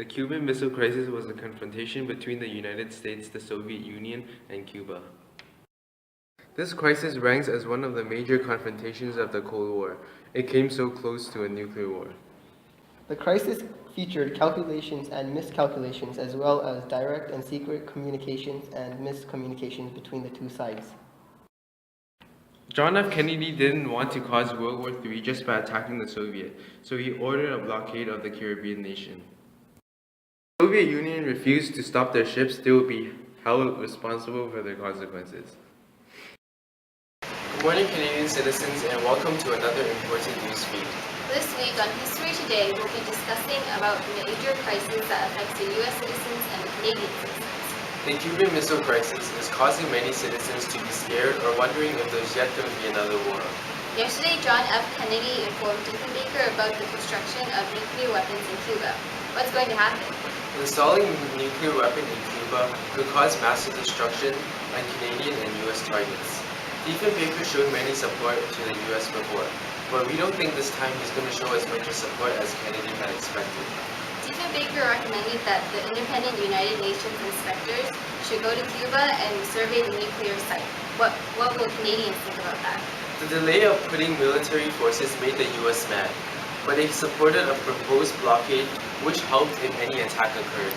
The Cuban Missile Crisis was a confrontation between the United States, the Soviet Union, and Cuba. This crisis ranks as one of the major confrontations of the Cold War. It came so close to a nuclear war. The crisis featured calculations and miscalculations as well as direct and secret communications and miscommunications between the two sides. John F. Kennedy didn't want to cause World War III just by attacking the Soviet, so he ordered a blockade of the Caribbean nation. If the Soviet Union refused to stop their ships, they would be held responsible for their consequences. Good morning, Canadian citizens, and welcome to another important news feed. This week on History Today, we'll be discussing about the major crisis that affects the U.S. citizens and the Canadian citizens. The Cuban Missile Crisis is causing many citizens to be scared or wondering if there's yet going to be another war. Yesterday, John F. Kennedy informed Diefenbaker about the construction of nuclear weapons in Cuba. What's going to happen? Installing a nuclear weapon in Cuba could cause massive destruction on Canadian and U.S. targets. Diefenbaker showed many support to the U.S. before, but we don't think this time he's going to show as much support as Kennedy had expected. Diefenbaker recommended that the independent United Nations inspectors should go to Cuba and survey the nuclear site. What will Canadians think about that? The delay of putting military forces made the U.S. mad, but they supported a proposed blockade which helped if any attack occurred.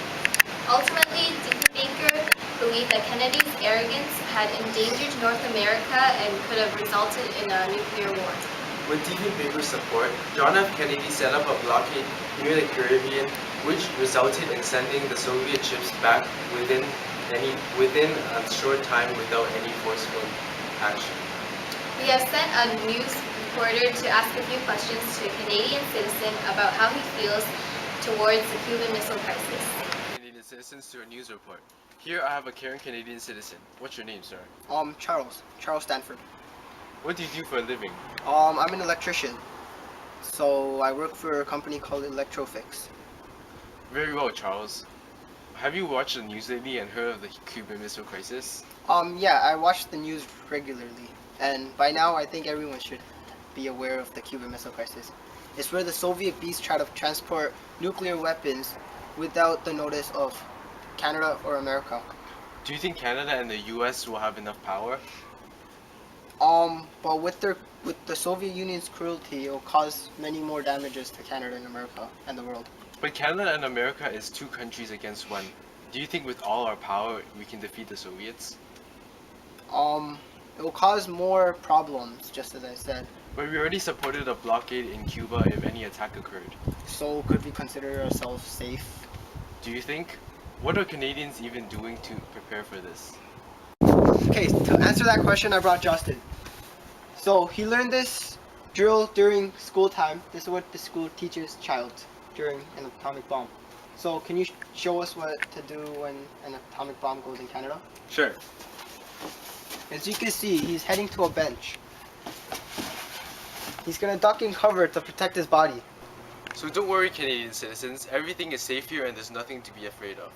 Ultimately, Diefenbaker believed that Kennedy's arrogance had endangered North America and could have resulted in a nuclear war. With Diefenbaker's support, John F. Kennedy set up a blockade near the Caribbean, which resulted in sending the Soviet ships back within a short time without any forceful action. We have sent a news reporter to ask a few questions to a Canadian citizen about how he feels towards the Cuban Missile Crisis. Canadian citizens to a news report. Here I have a caring Canadian citizen. What's your name, sir? Charles Stanford. What do you do for a living? I'm an electrician. So I work for a company called Electrofix. Very well, Charles. Have you watched the news lately and heard of the Cuban Missile Crisis? Yeah, I watch the news regularly. And by now, I think everyone should be aware of the Cuban Missile Crisis. It's where the Soviet beasts try to transport nuclear weapons without the notice of Canada or America. Do you think Canada and the US will have enough power? But with the Soviet Union's cruelty, it will cause many more damages to Canada and America and the world. But Canada and America is two countries against one. Do you think with all our power we can defeat the Soviets? It will cause more problems, just as I said. But we already supported a blockade in Cuba if any attack occurred. So could we consider ourselves safe? Do you think? What are Canadians even doing to prepare for this? Okay, to answer that question, I brought Justin. So he learned this drill during school time. This is what the school teaches child during an atomic bomb. So can you show us what to do when an atomic bomb goes in Canada? Sure. As you can see, he's heading to a bench. He's gonna duck and cover to protect his body. So don't worry, Canadian citizens. Everything is safe here and there's nothing to be afraid of.